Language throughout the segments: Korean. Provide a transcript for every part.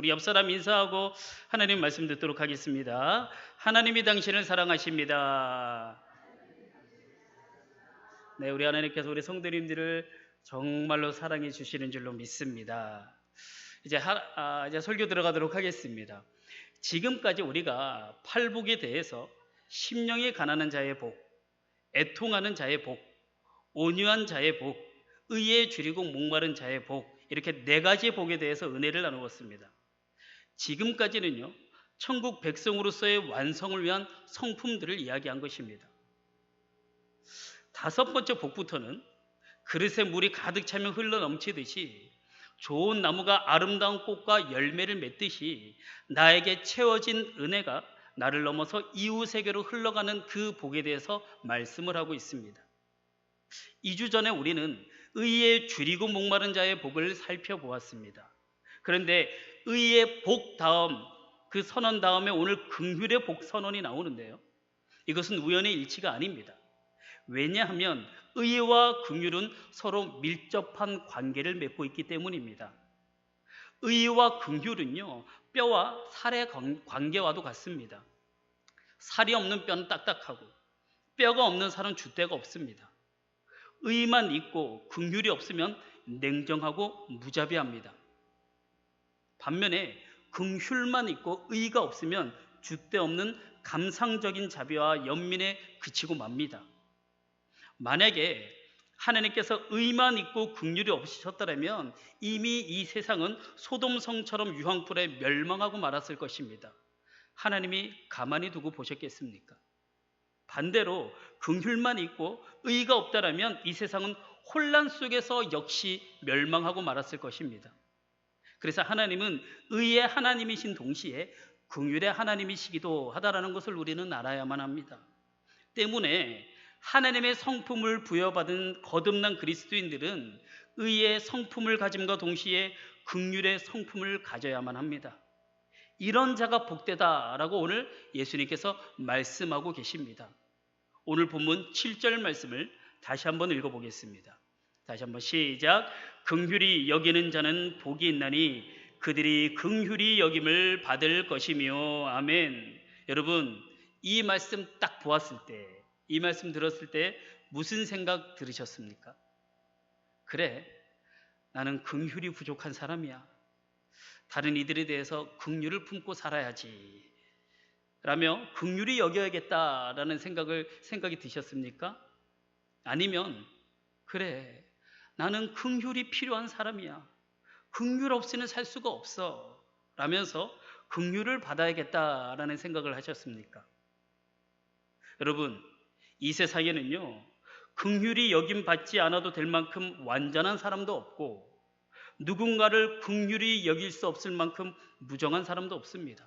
우리 옆 사람 인사하고 하나님 말씀 듣도록 하겠습니다. 하나님이 당신을 사랑하십니다. 네, 우리 하나님께서 우리 성도님들을 정말로 사랑해 주시는 줄로 믿습니다. 이제 설교 들어가도록 하겠습니다. 지금까지 우리가 팔복에 대해서 심령이 가난한 자의 복, 애통하는 자의 복, 온유한 자의 복, 의에 줄이고 목마른 자의 복, 이렇게 네 가지 복에 대해서 은혜를 나누었습니다. 지금까지는요, 천국 백성으로서의 완성을 위한 성품들을 이야기한 것입니다. 다섯 번째 복부터는 그릇에 물이 가득 차면 흘러 넘치듯이 좋은 나무가 아름다운 꽃과 열매를 맺듯이 나에게 채워진 은혜가 나를 넘어서 이웃에게로 흘러가는 그 복에 대해서 말씀을 하고 있습니다. 2주 전에 우리는 의에 줄이고 목마른 자의 복을 살펴보았습니다. 그런데 의의 복 다음, 그 선언 다음에 오늘 긍휼의 복 선언이 나오는데요, 이것은 우연의 일치가 아닙니다. 왜냐하면 의와 긍휼은 서로 밀접한 관계를 맺고 있기 때문입니다. 의와 긍휼은요, 뼈와 살의 관계와도 같습니다. 살이 없는 뼈는 딱딱하고 뼈가 없는 살은 줏대가 없습니다. 의만 있고 긍휼이 없으면 냉정하고 무자비합니다. 반면에 긍휼만 있고 의가 없으면 줏대 없는 감상적인 자비와 연민에 그치고 맙니다. 만약에 하나님께서 의만 있고 긍휼이 없으셨더라면 이미 이 세상은 소돔성처럼 유황불에 멸망하고 말았을 것입니다. 하나님이 가만히 두고 보셨겠습니까? 반대로 긍휼만 있고 의가 없다라면 이 세상은 혼란 속에서 역시 멸망하고 말았을 것입니다. 그래서 하나님은 의의 하나님이신 동시에 긍휼의 하나님이시기도 하다라는 것을 우리는 알아야만 합니다. 때문에 하나님의 성품을 부여받은 거듭난 그리스도인들은 의의 성품을 가짐과 동시에 긍휼의 성품을 가져야만 합니다. 이런 자가 복되다라고 오늘 예수님께서 말씀하고 계십니다. 오늘 본문 7절 말씀을 다시 한번 읽어보겠습니다. 다시 한번 시작. 긍휼히 여기는 자는 복이 있나니 그들이 긍휼히 여김을 받을 것이며. 아멘. 여러분, 이 말씀 딱 보았을 때, 이 말씀 들었을 때 무슨 생각 들으셨습니까? 그래, 나는 긍휼이 부족한 사람이야. 다른 이들에 대해서 긍휼을 품고 살아야지 라며 긍휼히 여겨야겠다라는 생각이 드셨습니까? 아니면 그래, 나는 긍휼이 필요한 사람이야. 긍휼 없이는 살 수가 없어 라면서 긍휼을 받아야겠다라는 생각을 하셨습니까? 여러분, 이 세상에는요, 긍휼히 여김 받지 않아도 될 만큼 완전한 사람도 없고 누군가를 긍휼히 여길 수 없을 만큼 무정한 사람도 없습니다.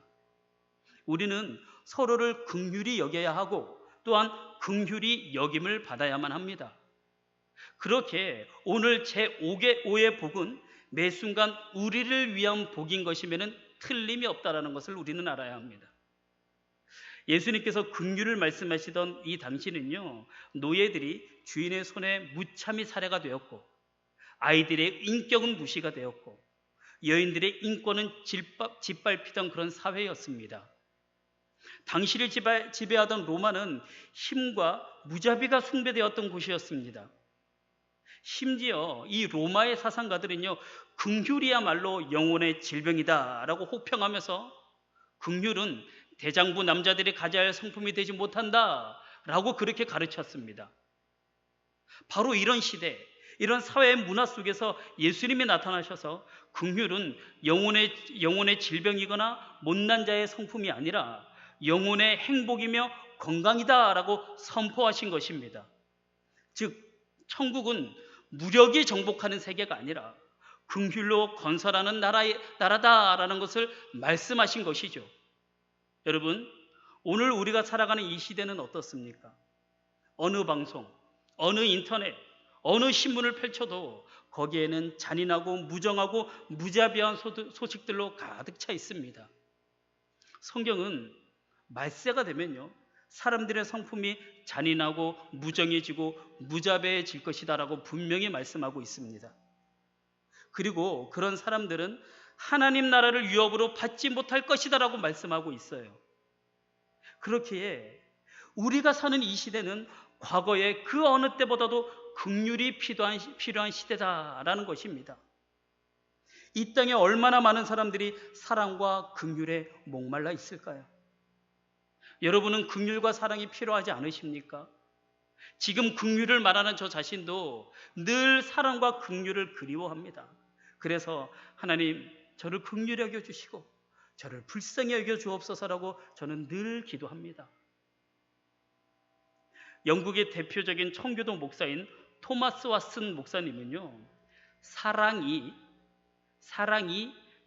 우리는 서로를 긍휼히 여겨야 하고 또한 긍휼히 여김을 받아야만 합니다. 그렇게 오늘 제5의 복은 매 순간 우리를 위한 복인 것이면 틀림이 없다라는 것을 우리는 알아야 합니다. 예수님께서 긍휼을 말씀하시던 이 당시는요, 노예들이 주인의 손에 무참히 살해가 되었고 아이들의 인격은 무시가 되었고 여인들의 인권은 짓밟히던 그런 사회였습니다. 당시를 지배하던 로마는 힘과 무자비가 숭배되었던 곳이었습니다. 심지어 이 로마의 사상가들은요, 긍휼이야말로 영혼의 질병이다라고 혹평하면서 긍휼은 대장부 남자들이 가져야 할 성품이 되지 못한다라고 그렇게 가르쳤습니다. 바로 이런 시대, 이런 사회의 문화 속에서 예수님이 나타나셔서 긍휼은 영혼의 질병이거나 못난 자의 성품이 아니라 영혼의 행복이며 건강이다라고 선포하신 것입니다. 즉, 천국은 무력이 정복하는 세계가 아니라 긍휼로 건설하는 나라다라는 것을 말씀하신 것이죠. 여러분, 오늘 우리가 살아가는 이 시대는 어떻습니까? 어느 방송, 어느 인터넷, 어느 신문을 펼쳐도 거기에는 잔인하고 무정하고 무자비한 소식들로 가득 차 있습니다. 성경은 말세가 되면요, 사람들의 성품이 잔인하고 무정해지고 무자비해질 것이다라고 분명히 말씀하고 있습니다. 그리고 그런 사람들은 하나님 나라를 유업으로 받지 못할 것이다라고 말씀하고 있어요. 그렇기에 우리가 사는 이 시대는 과거의 그 어느 때보다도 긍휼이 필요한 시대다라는 것입니다. 이 땅에 얼마나 많은 사람들이 사랑과 긍휼에 목말라 있을까요? 여러분은 긍휼과 사랑이 필요하지 않으십니까? 지금 긍휼을 말하는 저 자신도 늘 사랑과 긍휼을 그리워합니다. 그래서 하나님, 저를 긍휼히 여겨주시고 저를 불쌍히 여겨 주옵소서라고 저는 늘 기도합니다. 영국의 대표적인 청교도 목사인 토마스 왓슨 목사님은요, 사랑이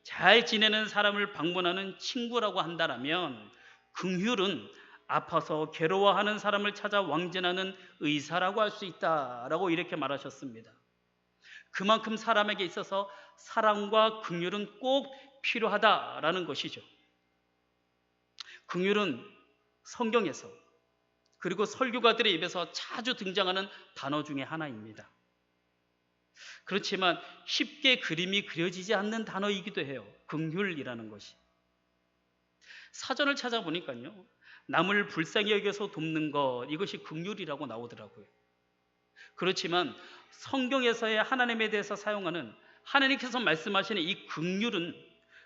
잘 지내는 사람을 방문하는 친구라고 한다면 긍휼은 아파서 괴로워하는 사람을 찾아 왕진하는 의사라고 할 수 있다라고 이렇게 말하셨습니다. 그만큼 사람에게 있어서 사랑과 긍휼은 꼭 필요하다라는 것이죠. 긍휼은 성경에서 그리고 설교가들의 입에서 자주 등장하는 단어 중에 하나입니다. 그렇지만 쉽게 그림이 그려지지 않는 단어이기도 해요. 긍휼이라는 것이. 사전을 찾아보니까요, 남을 불쌍히 여겨서 돕는 것, 이것이 긍휼이라고 나오더라고요. 그렇지만 성경에서의 하나님에 대해서 사용하는, 하나님께서 말씀하시는 이 긍휼은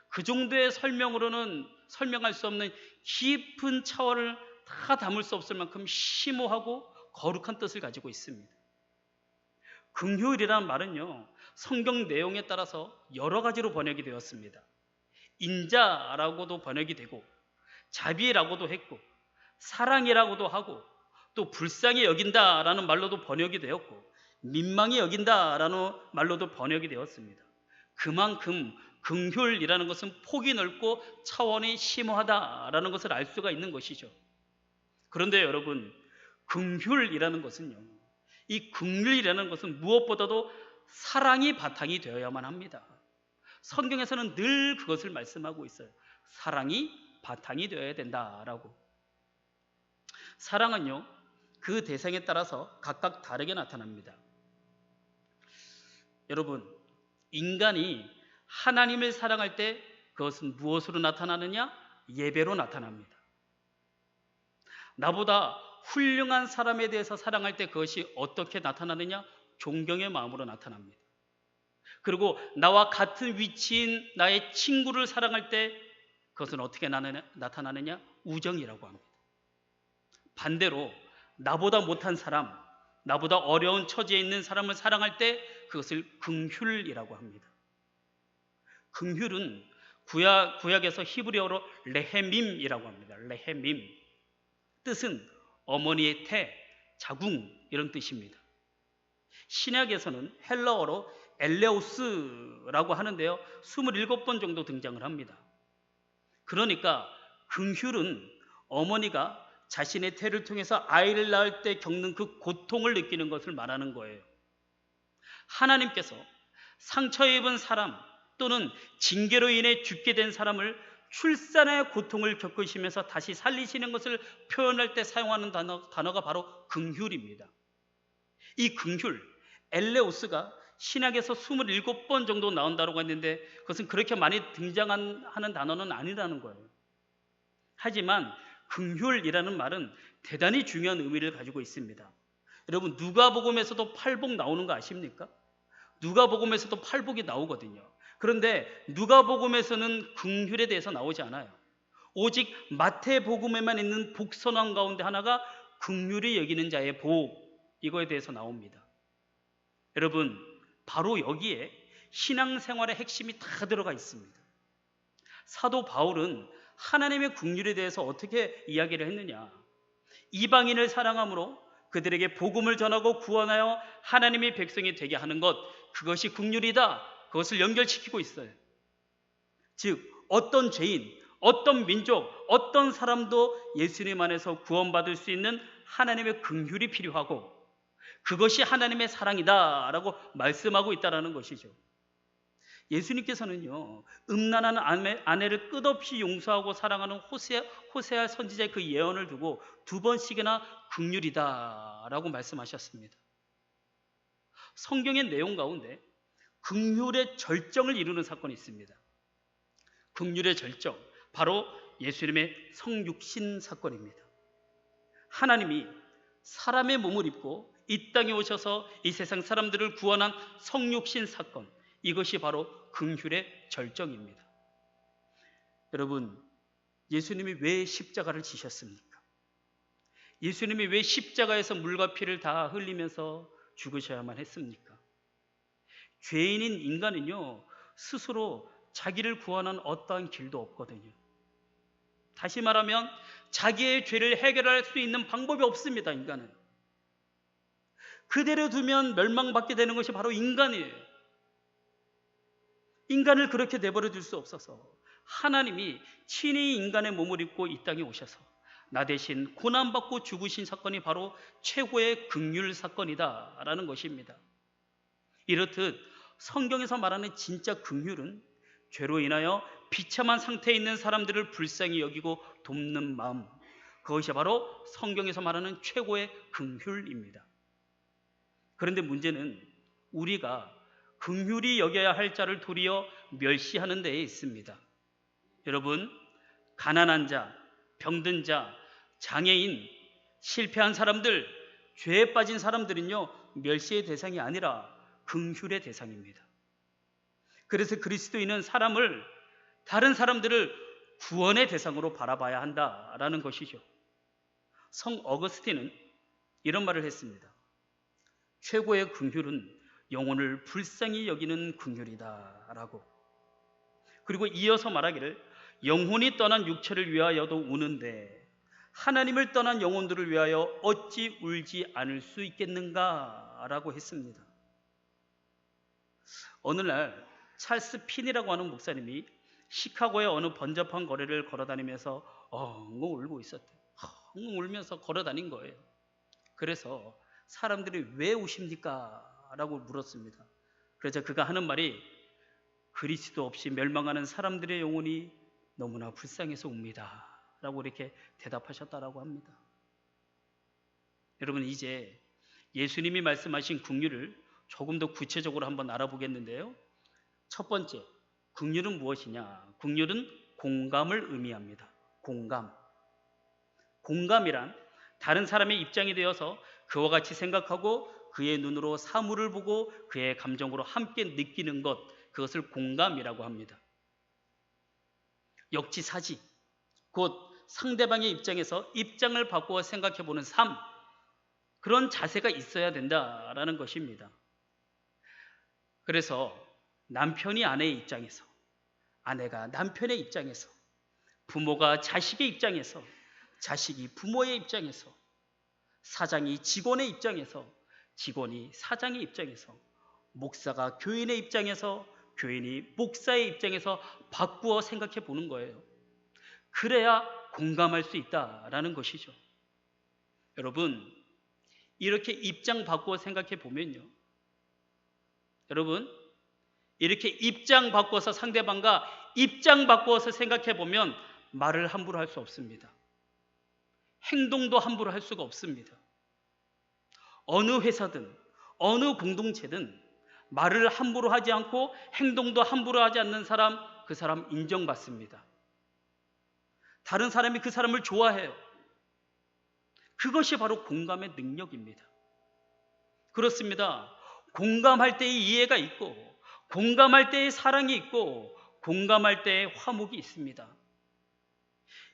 그 정도의 설명으로는 설명할 수 없는 깊은 차원을 다 담을 수 없을 만큼 심오하고 거룩한 뜻을 가지고 있습니다. 긍휼이라는 말은요, 성경 내용에 따라서 여러 가지로 번역이 되었습니다. 인자라고도 번역이 되고, 자비라고도 했고, 사랑이라고도 하고, 또 불쌍히 여긴다라는 말로도 번역이 되었고, 민망히 여긴다라는 말로도 번역이 되었습니다. 그만큼 긍휼이라는 것은 폭이 넓고 차원이 심오하다라는 것을 알 수가 있는 것이죠. 그런데 여러분, 긍휼이라는 것은요, 이 긍휼이라는 것은 무엇보다도 사랑이 바탕이 되어야만 합니다. 성경에서는 늘 그것을 말씀하고 있어요. 사랑이 바탕이 되어야 된다라고. 사랑은요, 그 대상에 따라서 각각 다르게 나타납니다. 여러분, 인간이 하나님을 사랑할 때 그것은 무엇으로 나타나느냐? 예배로 나타납니다. 나보다 훌륭한 사람에 대해서 사랑할 때 그것이 어떻게 나타나느냐? 존경의 마음으로 나타납니다. 그리고 나와 같은 위치인 나의 친구를 사랑할 때 그것은 어떻게 나타나느냐? 우정이라고 합니다. 반대로 나보다 못한 사람, 나보다 어려운 처지에 있는 사람을 사랑할 때 그것을 긍휼이라고 합니다. 긍휼은 구약에서 히브리어로 레헤밈이라고 합니다. 레헤밈. 뜻은 어머니의 태, 자궁 이런 뜻입니다. 신약에서는 헬라어로 엘레오스라고 하는데요, 27번 정도 등장을 합니다. 그러니까 긍휼은 어머니가 자신의 태를 통해서 아이를 낳을 때 겪는 그 고통을 느끼는 것을 말하는 거예요. 하나님께서 상처 입은 사람 또는 징계로 인해 죽게 된 사람을 출산의 고통을 겪으시면서 다시 살리시는 것을 표현할 때 사용하는 단어가 바로 긍휼입니다. 이 긍휼, 엘레오스가 신약에서 27번 정도 나온다고 했는데 그것은 그렇게 많이 등장하는 단어는 아니라는 거예요. 하지만 긍휼이라는 말은 대단히 중요한 의미를 가지고 있습니다. 여러분, 누가복음에서도 팔복 나오는 거 아십니까? 누가복음에서도 팔복이 나오거든요. 그런데 누가복음에서는 긍휼에 대해서 나오지 않아요. 오직 마태복음에만 있는 복선왕 가운데 하나가 긍휼히 여기는 자의 복, 이거에 대해서 나옵니다. 여러분, 바로 여기에 신앙생활의 핵심이 다 들어가 있습니다. 사도 바울은 하나님의 긍휼에 대해서 어떻게 이야기를 했느냐? 이방인을 사랑함으로 그들에게 복음을 전하고 구원하여 하나님의 백성이 되게 하는 것, 그것이 긍휼이다. 그것을 연결시키고 있어요. 즉 어떤 죄인, 어떤 민족, 어떤 사람도 예수님 안에서 구원받을 수 있는 하나님의 긍휼이 필요하고 그것이 하나님의 사랑이다라고 말씀하고 있다는 것이죠. 예수님께서는요, 음란한 아내를 끝없이 용서하고 사랑하는 호세아 선지자의 그 예언을 두고 2번씩이나 긍휼이다라고 말씀하셨습니다. 성경의 내용 가운데 긍휼의 절정을 이루는 사건이 있습니다. 긍휼의 절정, 바로 예수님의 성육신 사건입니다. 하나님이 사람의 몸을 입고 이 땅에 오셔서 이 세상 사람들을 구원한 성육신 사건, 이것이 바로 긍휼의 절정입니다. 여러분, 예수님이 왜 십자가를 지셨습니까? 예수님이 왜 십자가에서 물과 피를 다 흘리면서 죽으셔야만 했습니까? 죄인인 인간은요, 스스로 자기를 구원한 어떠한 길도 없거든요. 다시 말하면 자기의 죄를 해결할 수 있는 방법이 없습니다. 인간은 그대로 두면 멸망받게 되는 것이 바로 인간이에요. 인간을 그렇게 내버려 둘 수 없어서 하나님이 친히 인간의 몸을 입고 이 땅에 오셔서 나 대신 고난받고 죽으신 사건이 바로 최고의 긍휼 사건이다라는 것입니다. 이렇듯 성경에서 말하는 진짜 긍휼은 죄로 인하여 비참한 상태에 있는 사람들을 불쌍히 여기고 돕는 마음, 그것이 바로 성경에서 말하는 최고의 긍휼입니다. 그런데 문제는 우리가 긍휼히 여겨야 할 자를 도리어 멸시하는 데에 있습니다. 여러분, 가난한 자, 병든 자, 장애인, 실패한 사람들, 죄에 빠진 사람들은요, 멸시의 대상이 아니라 긍휼의 대상입니다. 그래서 그리스도인은 다른 사람들을 구원의 대상으로 바라봐야 한다라는 것이죠. 성 어거스틴은 이런 말을 했습니다. 최고의 긍휼은 영혼을 불쌍히 여기는 긍휼이다라고. 그리고 이어서 말하기를 영혼이 떠난 육체를 위하여도 우는데 하나님을 떠난 영혼들을 위하여 어찌 울지 않을 수 있겠는가라고 했습니다. 어느 날 찰스 핀이라고 하는 목사님이 시카고의 어느 번잡한 거리를 걸어다니면서 엉엉 울고 있었대요. 엉엉 울면서 걸어다닌 거예요. 그래서 사람들이 왜 우십니까? 라고 물었습니다. 그래서 그가 하는 말이 그리스도 없이 멸망하는 사람들의 영혼이 너무나 불쌍해서 웁니다 라고 이렇게 대답하셨다라고 합니다. 여러분, 이제 예수님이 말씀하신 긍휼을 조금 더 구체적으로 한번 알아보겠는데요. 첫 번째, 긍휼은 무엇이냐? 긍휼은 공감을 의미합니다. 공감이란 다른 사람의 입장이 되어서 그와 같이 생각하고 그의 눈으로 사물을 보고 그의 감정으로 함께 느끼는 것, 그것을 공감이라고 합니다. 역지사지, 곧 상대방의 입장에서 입장을 바꾸어 생각해보는 삶, 그런 자세가 있어야 된다라는 것입니다. 그래서 남편이 아내의 입장에서, 아내가 남편의 입장에서, 부모가 자식의 입장에서, 자식이 부모의 입장에서, 사장이 직원의 입장에서, 직원이 사장의 입장에서, 목사가 교인의 입장에서, 교인이 목사의 입장에서 바꾸어 생각해 보는 거예요. 그래야 공감할 수 있다라는 것이죠. 여러분, 이렇게 입장 바꾸어 생각해 보면요, 여러분, 이렇게 입장 바꿔서 상대방과 입장 바꾸어서 생각해 보면 말을 함부로 할 수 없습니다. 행동도 함부로 할 수가 없습니다. 어느 회사든 어느 공동체든 말을 함부로 하지 않고 행동도 함부로 하지 않는 사람, 그 사람 인정받습니다. 다른 사람이 그 사람을 좋아해요. 그것이 바로 공감의 능력입니다. 그렇습니다. 공감할 때의 이해가 있고, 공감할 때의 사랑이 있고, 공감할 때의 화목이 있습니다.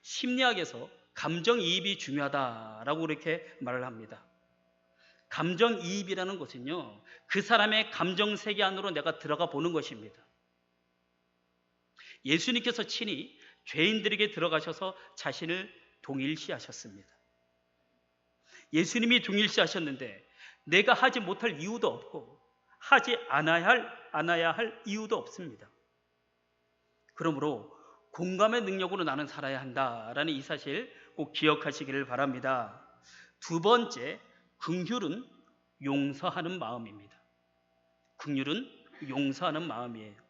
심리학에서 감정이입이 중요하다라고 이렇게 말을 합니다. 감정이입이라는 것은요, 그 사람의 감정세계 안으로 내가 들어가 보는 것입니다. 예수님께서 친히 죄인들에게 들어가셔서 자신을 동일시하셨습니다. 예수님이 동일시하셨는데 내가 하지 못할 이유도 없고 하지 않아야 할 이유도 없습니다. 그러므로 공감의 능력으로 나는 살아야 한다라는 이 사실 꼭 기억하시기를 바랍니다. 두 번째, 긍휼은 용서하는 마음입니다. 긍휼은 용서하는 마음이에요.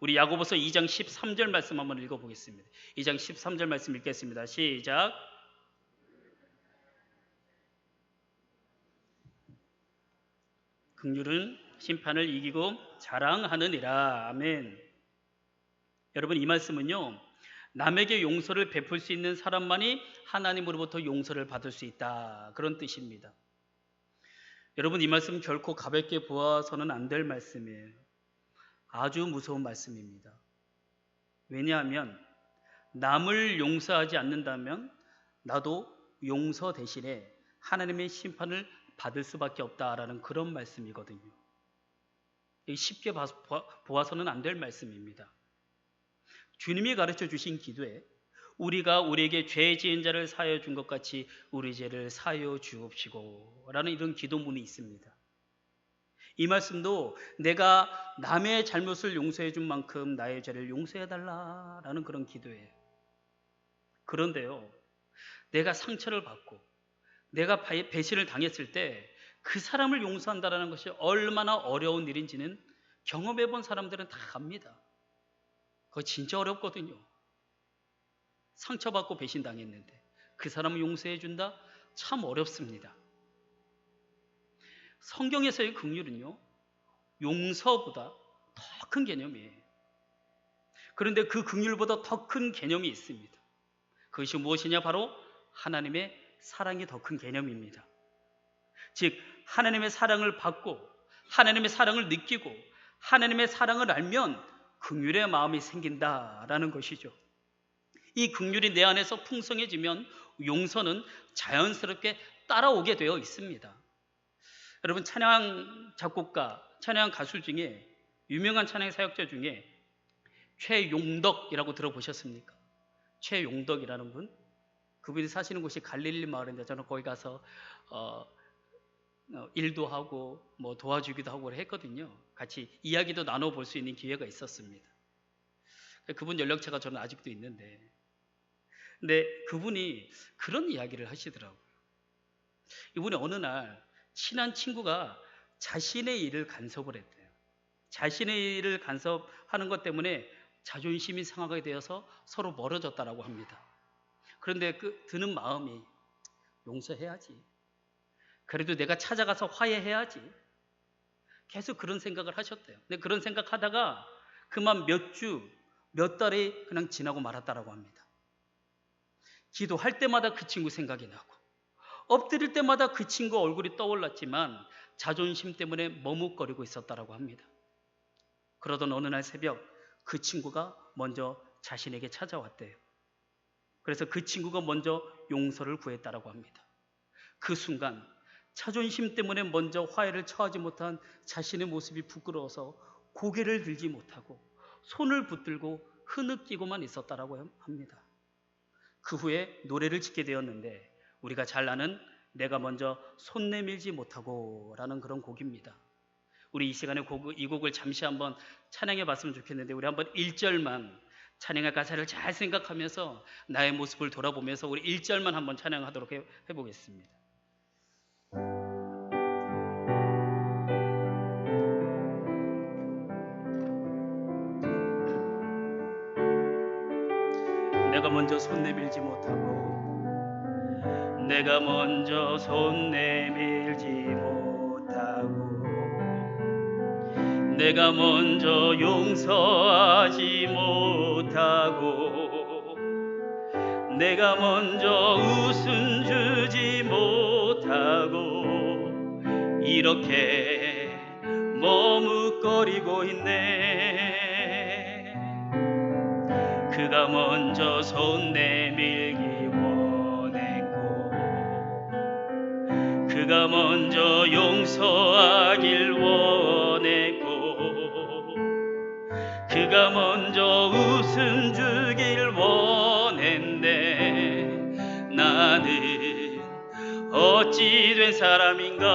우리 야고보서 2장 13절 말씀 한번 읽어보겠습니다. 2장 13절 말씀 읽겠습니다. 시작. 긍휼은 심판을 이기고 자랑하느니라. 아멘. 여러분, 이 말씀은요, 남에게 용서를 베풀 수 있는 사람만이 하나님으로부터 용서를 받을 수 있다, 그런 뜻입니다. 여러분, 이 말씀 결코 가볍게 보아서는 안 될 말씀이에요. 아주 무서운 말씀입니다. 왜냐하면 남을 용서하지 않는다면 나도 용서 대신에 하나님의 심판을 받을 수밖에 없다라는 그런 말씀이거든요. 쉽게 보아서는 안 될 말씀입니다. 주님이 가르쳐 주신 기도에 우리가 우리에게 죄 지은 자를 사하여 준 것 같이 우리 죄를 사하여 주옵시고 라는 이런 기도문이 있습니다. 이 말씀도 내가 남의 잘못을 용서해 준 만큼 나의 죄를 용서해 달라라는 그런 기도예요. 그런데요, 내가 상처를 받고 내가 배신을 당했을 때 그 사람을 용서한다는 것이 얼마나 어려운 일인지는 경험해 본 사람들은 다 압니다. 그거 진짜 어렵거든요. 상처받고 배신당했는데 그 사람을 용서해 준다? 참 어렵습니다. 성경에서의 긍휼은요, 용서보다 더 큰 개념이에요. 그런데 그 긍휼보다 더 큰 개념이 있습니다. 그것이 무엇이냐? 바로 하나님의 사랑이 더 큰 개념입니다. 즉 하나님의 사랑을 받고 하나님의 사랑을 느끼고 하나님의 사랑을 알면 긍휼의 마음이 생긴다라는 것이죠. 이 긍휼이 내 안에서 풍성해지면 용서는 자연스럽게 따라오게 되어 있습니다. 여러분, 찬양 작곡가, 찬양 가수 중에 유명한 찬양 사역자 중에 최용덕이라고 들어보셨습니까? 최용덕이라는 분, 그분이 사시는 곳이 갈릴리 마을인데 저는 거기 가서 일도 하고 뭐 도와주기도 하고 했거든요. 같이 이야기도 나눠볼 수 있는 기회가 있었습니다. 그분 연락처가 저는 아직도 있는데, 근데 그분이 그런 이야기를 하시더라고요. 이분이 어느 날 친한 친구가 자신의 일을 간섭을 했대요. 자신의 일을 간섭하는 것 때문에 자존심이 상하게 되어서 서로 멀어졌다라고 합니다. 그런데 그 드는 마음이 용서해야지, 그래도 내가 찾아가서 화해해야지, 계속 그런 생각을 하셨대요. 근데 그런 생각하다가 그만 몇 주, 몇 달이 그냥 지나고 말았다라고 합니다. 기도할 때마다 그 친구 생각이 나고 엎드릴 때마다 그 친구 얼굴이 떠올랐지만 자존심 때문에 머뭇거리고 있었다라고 합니다. 그러던 어느 날 새벽 그 친구가 먼저 자신에게 찾아왔대요. 그래서 그 친구가 먼저 용서를 구했다라고 합니다. 그 순간 자존심 때문에 먼저 화해를 처하지 못한 자신의 모습이 부끄러워서 고개를 들지 못하고 손을 붙들고 흐느끼고만 있었다라고 합니다. 그 후에 노래를 짓게 되었는데 우리가 잘 아는 내가 먼저 손 내밀지 못하고 라는 그런 곡입니다. 우리 이 시간에 이 곡을 잠시 한번 찬양해 봤으면 좋겠는데, 우리 한번 1절만 찬양의 가사를 잘 생각하면서 나의 모습을 돌아보면서 우리 1절만 한번 찬양하도록 해보겠습니다. 내가 먼저 손 내밀지 못하고 내가 먼저 손 내밀지 못하고 내가 먼저 용서하지 못하고 내가 먼저 웃음 주지 못하고 이렇게 머뭇거리고 있네. 그가 먼저 손 내밀기 원했고 그가 먼저 용서하길 원했고 그가 먼저 웃음 주길 원했네. 나는 어찌 된 사람인가.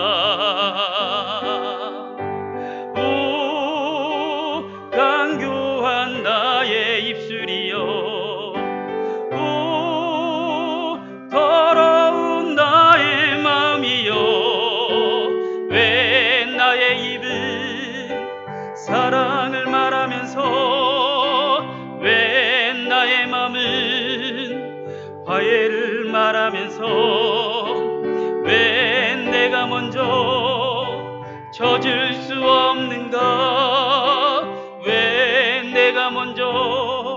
오 간교한 나의 입술이여, 오 더러운 나의 마음이여, 왜 나의 입은 사랑을 말하면서 왜 나의 마음은 화해를 말하면서 왜 내가 먼저 젖을 수 없는가. 왜 내가 먼저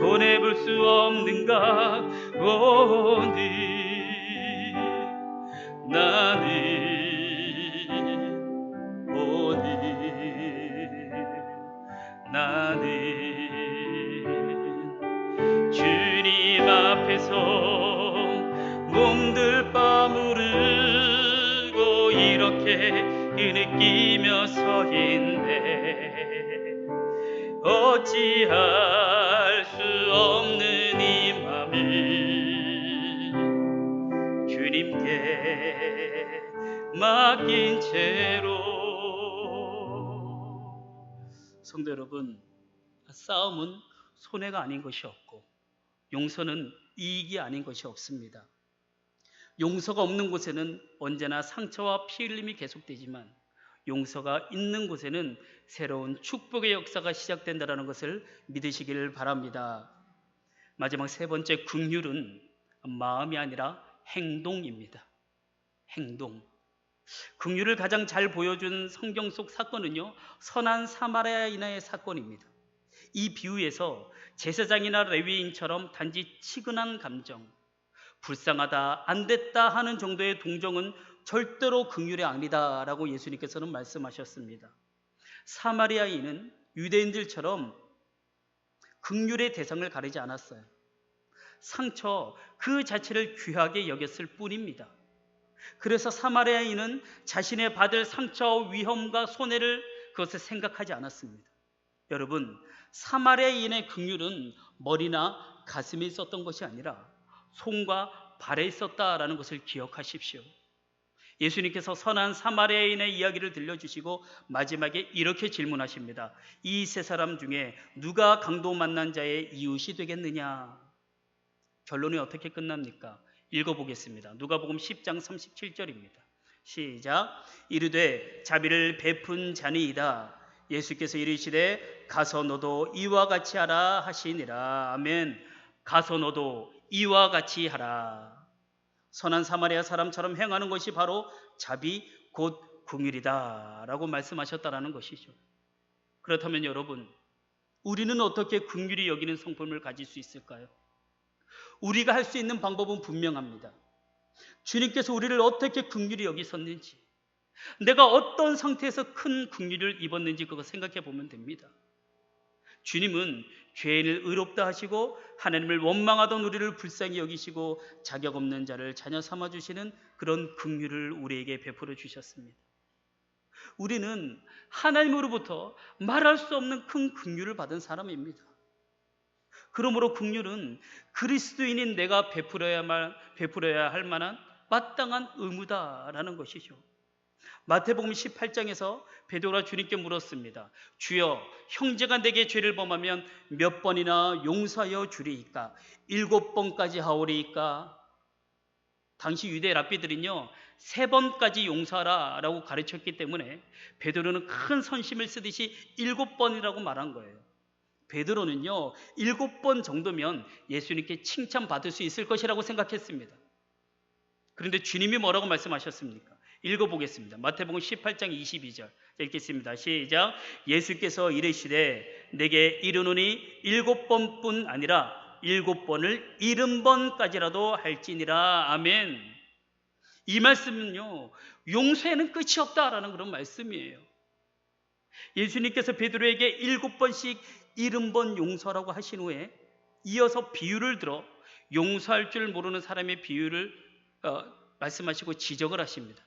손해볼 수 없는가 보니 나는 보니 나는 주님 앞에서 몸둘 바 무르고 이렇게 흐느끼며 서인데 어찌할 수 없는 이 맘을 주님께 맡긴 채로. 성도 여러분, 싸움은 손해가 아닌 것이 없고 용서는 이익이 아닌 것이 없습니다. 용서가 없는 곳에는 언제나 상처와 피 흘림이 계속되지만 용서가 있는 곳에는 새로운 축복의 역사가 시작된다는 것을 믿으시길 바랍니다. 마지막 세 번째, 긍휼은 마음이 아니라 행동입니다. 행동. 긍휼을 가장 잘 보여준 성경 속 사건은요, 선한 사마리아인의 사건입니다. 이 비유에서 제사장이나 레위인처럼 단지 치근한 감정, 불쌍하다, 안 됐다 하는 정도의 동정은 절대로 긍휼이 아니다라고 예수님께서는 말씀하셨습니다. 사마리아인은 유대인들처럼 긍휼의 대상을 가리지 않았어요. 상처 그 자체를 귀하게 여겼을 뿐입니다. 그래서 사마리아인은 자신의 받을 상처와 위험과 손해를 그것을 생각하지 않았습니다. 여러분, 사마리아인의 긍휼은 머리나 가슴에 있었던 것이 아니라 손과 발에 있었다라는 것을 기억하십시오. 예수님께서 선한 사마리아인의 이야기를 들려주시고 마지막에 이렇게 질문하십니다. 이 세 사람 중에 누가 강도 만난 자의 이웃이 되겠느냐? 결론이 어떻게 끝납니까? 읽어보겠습니다. 누가복음 10장 37절입니다. 시작. 이르되 자비를 베푼 자니이다. 예수께서 이르시되 가서 너도 이와 같이 하라 하시니라. 아멘. 가서 너도 이와 같이 하라. 선한 사마리아 사람처럼 행하는 것이 바로 자비 곧 긍휼이다 라고 말씀하셨다라는 것이죠. 그렇다면 여러분, 우리는 어떻게 긍휼히 여기는 성품을 가질 수 있을까요? 우리가 할 수 있는 방법은 분명합니다. 주님께서 우리를 어떻게 긍휼히 여기셨는지, 내가 어떤 상태에서 큰 긍휼을 입었는지 그거 생각해 보면 됩니다. 주님은 죄인을 의롭다 하시고 하나님을 원망하던 우리를 불쌍히 여기시고 자격 없는 자를 자녀 삼아주시는 그런 긍휼을 우리에게 베풀어 주셨습니다. 우리는 하나님으로부터 말할 수 없는 큰 긍휼을 받은 사람입니다. 그러므로 긍휼은 그리스도인인 내가 베풀어야 할 만한 마땅한 의무다라는 것이죠. 마태복음 18장에서 베드로가 주님께 물었습니다. 주여, 형제가 내게 죄를 범하면 몇 번이나 용서하여 주리이까? 7번까지 하오리이까? 당시 유대 랍비들은요 3번까지 용서하라 라고 가르쳤기 때문에 베드로는 큰 선심을 쓰듯이 7번이라고 말한 거예요. 베드로는요 7번 정도면 예수님께 칭찬받을 수 있을 것이라고 생각했습니다. 그런데 주님이 뭐라고 말씀하셨습니까? 읽어보겠습니다. 마태복음 18장 22절 읽겠습니다. 시작. 예수께서 이르시되 내게 이르노니 7번뿐 아니라 7번을 70번까지라도 할지니라. 아멘. 이 말씀은요 용서에는 끝이 없다라는 그런 말씀이에요. 예수님께서 베드로에게 7번씩 70번 용서라고 하신 후에 이어서 비유를 들어 용서할 줄 모르는 사람의 비유를 말씀하시고 지적을 하십니다.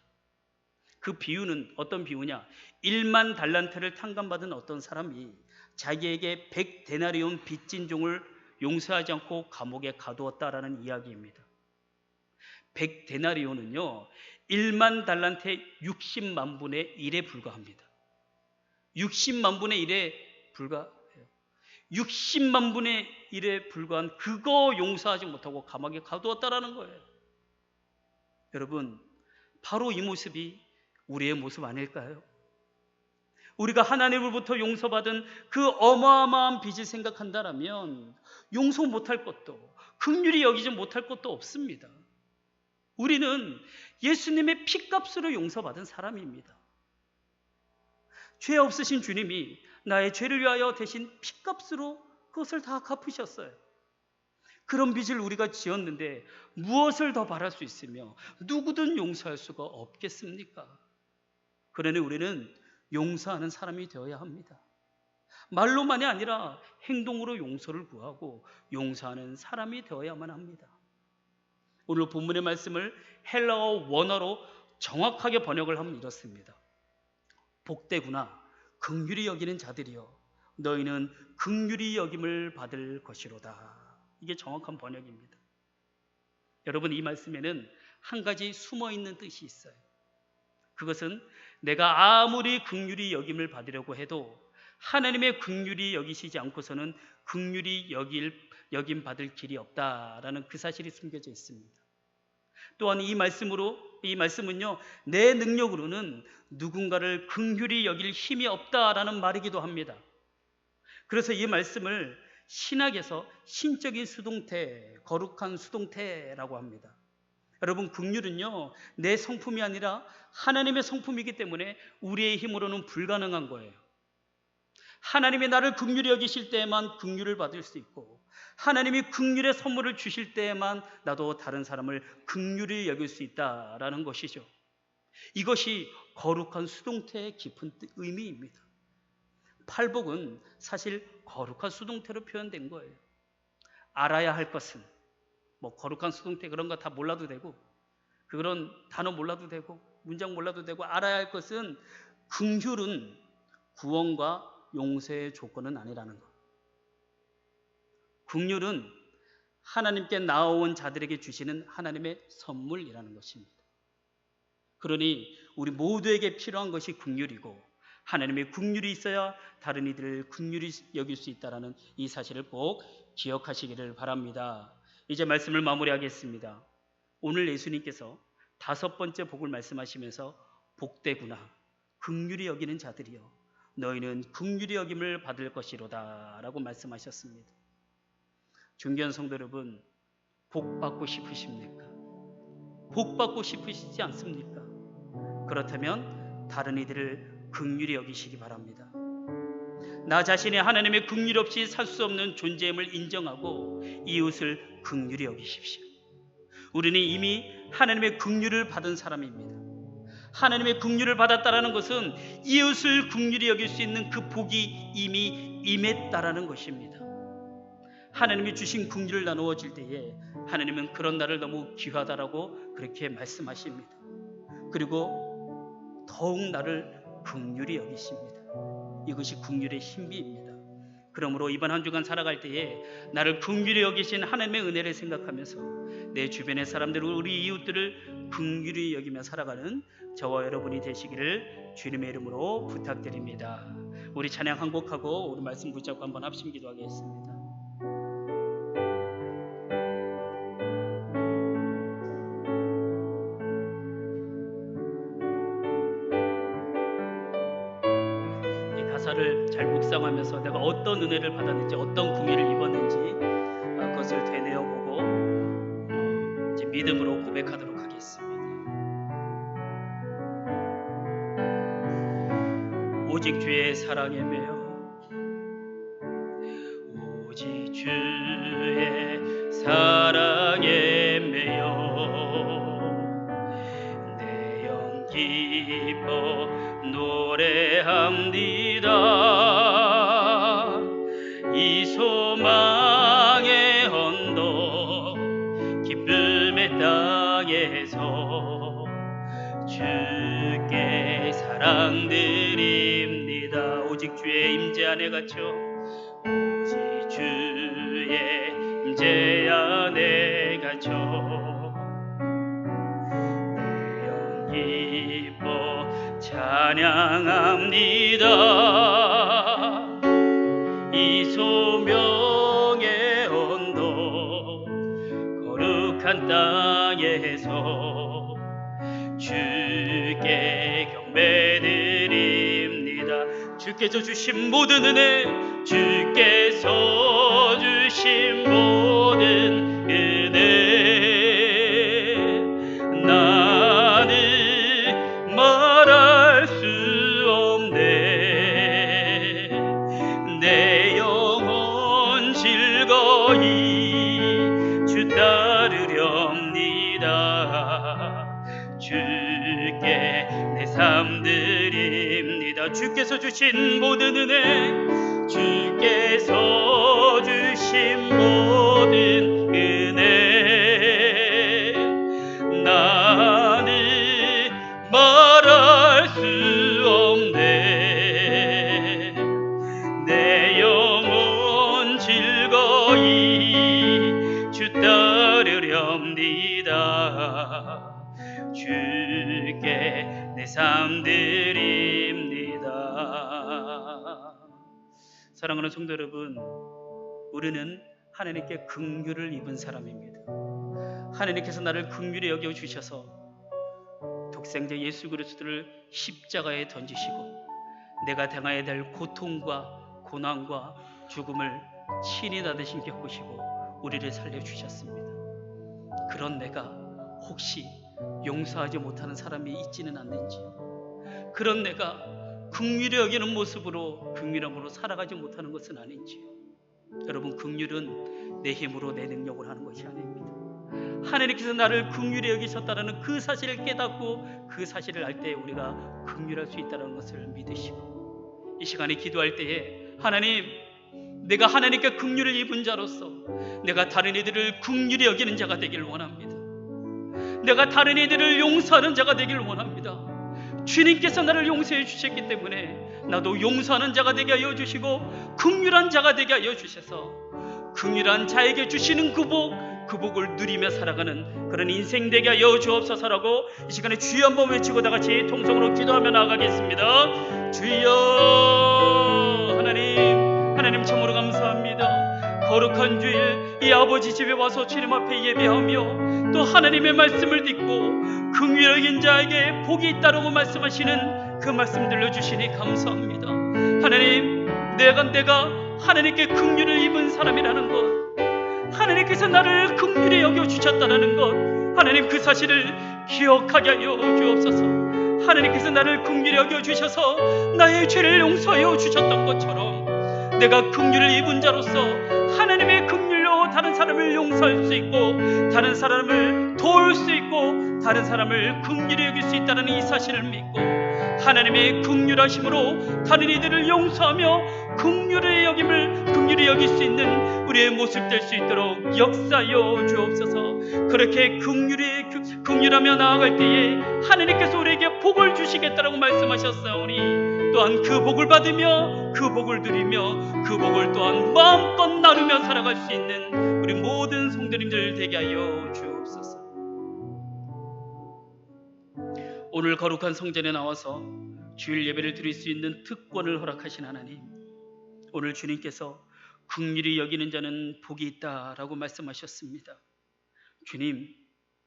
그 비유는 어떤 비유냐? 1만 달란트를 탕감받은 어떤 사람이 자기에게 100데나리온 빚진 종을 용서하지 않고 감옥에 가두었다라는 이야기입니다. 100데나리온은요 1만 달란트의 60만 분의 1에 불과합니다. 60만 분의 1에 불과해요. 60만 분의 1에 불과한 그거 용서하지 못하고 감옥에 가두었다라는 거예요. 여러분, 바로 이 모습이 우리의 모습 아닐까요? 우리가 하나님으로부터 용서받은 그 어마어마한 빚을 생각한다면 용서 못할 것도 긍휼히 여기지 못할 것도 없습니다. 우리는 예수님의 피값으로 용서받은 사람입니다. 죄 없으신 주님이 나의 죄를 위하여 대신 피값으로 그것을 다 갚으셨어요. 그런 빚을 우리가 지었는데 무엇을 더 바랄 수 있으며 누구든 용서할 수가 없겠습니까? 그러니 우리는 용서하는 사람이 되어야 합니다. 말로만이 아니라 행동으로 용서를 구하고 용서하는 사람이 되어야만 합니다. 오늘 본문의 말씀을 헬라어 원어로 정확하게 번역을 하면 이렇습니다. 복되구나 긍휼히 여기는 자들이여 너희는 긍휼히 여김을 받을 것이로다. 이게 정확한 번역입니다. 여러분, 이 말씀에는 한 가지 숨어있는 뜻이 있어요. 그것은 내가 아무리 긍휼히 여김을 받으려고 해도 하나님의 긍휼히 여기시지 않고서는 긍휼히 여김 받을 길이 없다라는 그 사실이 숨겨져 있습니다. 또한 이 말씀은요, 내 능력으로는 누군가를 긍휼히 여길 힘이 없다라는 말이기도 합니다. 그래서 이 말씀을 신학에서 신적인 수동태, 거룩한 수동태라고 합니다. 여러분, 긍휼은요, 내 성품이 아니라 하나님의 성품이기 때문에 우리의 힘으로는 불가능한 거예요. 하나님이 나를 긍휼히 여기실 때에만 긍휼을 받을 수 있고, 하나님이 긍휼의 선물을 주실 때에만 나도 다른 사람을 긍휼히 여길 수 있다라는 것이죠. 이것이 거룩한 수동태의 깊은 의미입니다. 팔복은 사실 거룩한 수동태로 표현된 거예요. 알아야 할 것은 거룩한 수동태 그런 거 다 몰라도 되고, 그런 단어 몰라도 되고, 문장 몰라도 되고, 알아야 할 것은 긍휼은 구원과 용서의 조건은 아니라는 것. 긍휼은 하나님께 나아온 자들에게 주시는 하나님의 선물이라는 것입니다. 그러니 우리 모두에게 필요한 것이 긍휼이고, 하나님의 긍휼이 있어야 다른 이들을 긍휼히 여길 수 있다는 이 사실을 꼭 기억하시기를 바랍니다. 이제 말씀을 마무리하겠습니다. 오늘 예수님께서 5번째 복을 말씀하시면서 복되구나 긍휼히 여기는 자들이여 너희는 긍휼히 여김을 받을 것이로다 라고 말씀하셨습니다. 존귀한 성도 여러분, 복 받고 싶으십니까? 복 받고 싶으시지 않습니까? 그렇다면 다른 이들을 긍휼히 여기시기 바랍니다. 나 자신의 하나님의 긍휼 없이 살 수 없는 존재임을 인정하고 이웃을 긍휼히 여기십시오. 우리는 이미 하나님의 긍휼을 받은 사람입니다. 하나님의 긍휼을 받았다라는 것은 이웃을 긍휼히 여길 수 있는 그 복이 이미 임했다라는 것입니다. 하나님이 주신 긍휼을 나누어질 때에 하나님은 그런 나를 너무 귀하다라고 그렇게 말씀하십니다. 그리고 더욱 나를 긍휼히 여기십니다. 이것이 긍휼의 신비입니다. 그러므로 이번 한 주간 살아갈 때에 나를 긍휼히 여기신 하나님의 은혜를 생각하면서 내 주변의 사람들, 우리 이웃들을 긍휼히 여기며 살아가는 저와 여러분이 되시기를 주님의 이름으로 부탁드립니다. 우리 찬양 한 곡하고 우리 말씀 붙잡고 한번 합심 기도하겠습니다. 가사를 잘 묵상하면서 내가 어떤 은혜를 받았는지, 어떤 긍휼을 입었는지 그것을 되뇌어보고 이제 믿음으로 고백하도록 하겠습니다. 오직 주의 사랑에 매여, 오직 주의 사랑에 매여 내 영 기뻐 노래합니다. 이 소망의 언덕 기쁨의 땅에서 주께 사랑드립니다. 오직 주의 임재 안에 갇혀, 오직 주의 임재 안에 갇혀 내 영 기뻐 찬양합니다. 이 소명의 언덕 거룩한 땅에서 주께 경배드립니다. 주께서 주신 모든 은혜, 주께서 주신 모든 은혜 나는 말할 수 없네. 내 영혼 즐거이 삶 드립니다. 주께서 주신 모든 은혜, 주께서 주신 모든 은혜, 나는 말할 수 없네. 내 영혼 즐거이 주 따르렵니다. 주께 내 삶 드립니다. 사랑하는 성도 여러분, 우리는 하나님께 긍휼을 입은 사람입니다. 하나님께서 나를 긍휼히 여겨 주셔서 독생자 예수 그리스도를 십자가에 던지시고 내가 당해야 될 고통과 고난과 죽음을 친히 다 대신 겪으시고 우리를 살려주셨습니다. 그런 내가 혹시 용서하지 못하는 사람이 있지는 않는지요? 그런 내가 긍휼히 여기는 모습으로 긍휼함으로 살아가지 못하는 것은 아닌지요? 여러분, 긍휼은 내 힘으로 내 능력으로 하는 것이 아닙니다. 하나님께서 나를 긍휼히 여기셨다는 그 사실을 깨닫고 그 사실을 알 때 우리가 긍휼할 수 있다는 것을 믿으시고, 이 시간에 기도할 때에 하나님, 내가 하나님께 긍휼을 입은 자로서 내가 다른 이들을 긍휼히 여기는 자가 되길 원합니다. 내가 다른 이들을 용서하는 자가 되길 원합니다. 주님께서 나를 용서해 주셨기 때문에 나도 용서하는 자가 되게 하여 주시고 긍휼한 자가 되게 하여 주셔서 긍휼한 자에게 주시는 그 복을 누리며 살아가는 그런 인생 되게 하여 주옵소서라고 이 시간에 주여 한번 외치고 다 같이 통성으로 기도하며 나아가겠습니다. 주여, 하나님 참으로 감사합니다. 거룩한 주일 이 아버지 집에 와서 주님 앞에 예배하며 또 하나님의 말씀을 듣고 긍휼히 여긴 자에게 복이 있다라고 말씀하시는 그 말씀 들려주시니 감사합니다. 하나님, 내가 하나님께 긍휼을 입은 사람이라는 것, 하나님께서 나를 긍휼히 여겨주셨다는 것, 하나님 그 사실을 기억하게 하여 주옵소서. 하나님께서 나를 긍휼히 여겨주셔서 나의 죄를 용서하여 주셨던 것처럼 내가 긍휼을 입은 자로서 하나님의 긍휼로 다른 사람을 용서할 수 있고 다른 사람을 도울 수 있고 다른 사람을 긍휼히 여길 수 있다는 이 사실을 믿고 하나님의 긍휼하심으로 다른 이들을 용서하며 긍휼히 여길 수 있는 우리의 모습 될 수 있도록 역사하여 주옵소서. 그렇게 긍휼하며 나아갈 때에 하나님께서 우리에게 복을 주시겠다라고 말씀하셨사오니 또한 그 복을 받으며 그 복을 누리며 그 복을 또한 마음껏 나누며 살아갈 수 있는 우리 모든 성도님들 되게 하여 주옵소서. 오늘 거룩한 성전에 나와서 주일 예배를 드릴 수 있는 특권을 허락하신 하나님, 오늘 주님께서 긍휼히 여기는 자는 복이 있다라고 말씀하셨습니다. 주님,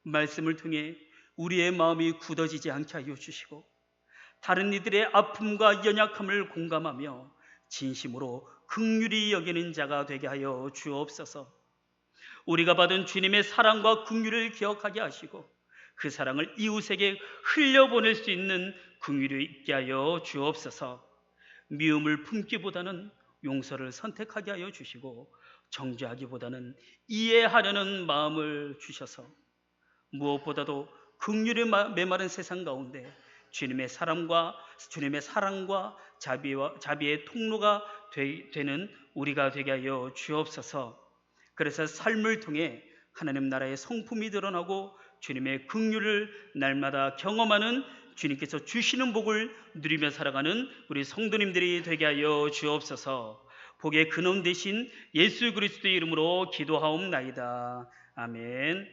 말씀을 통해 우리의 마음이 굳어지지 않게 하여 주시고 다른 이들의 아픔과 연약함을 공감하며 진심으로 긍휼히 여기는 자가 되게 하여 주옵소서. 우리가 받은 주님의 사랑과 긍휼을 기억하게 하시고 그 사랑을 이웃에게 흘려보낼 수 있는 긍휼이 있게 하여 주옵소서. 미움을 품기보다는 용서를 선택하게 하여 주시고 정죄하기보다는 이해하려는 마음을 주셔서 무엇보다도 긍휼에 메마른 세상 가운데 주님의 사랑과 자비의 통로가 되는 우리가 되게 하여 주옵소서. 그래서 삶을 통해 하나님 나라의 성품이 드러나고 주님의 긍휼을 날마다 경험하는 주님께서 주시는 복을 누리며 살아가는 우리 성도님들이 되게 하여 주옵소서. 복의 근원 되신 예수 그리스도의 이름으로 기도하옵나이다. 아멘.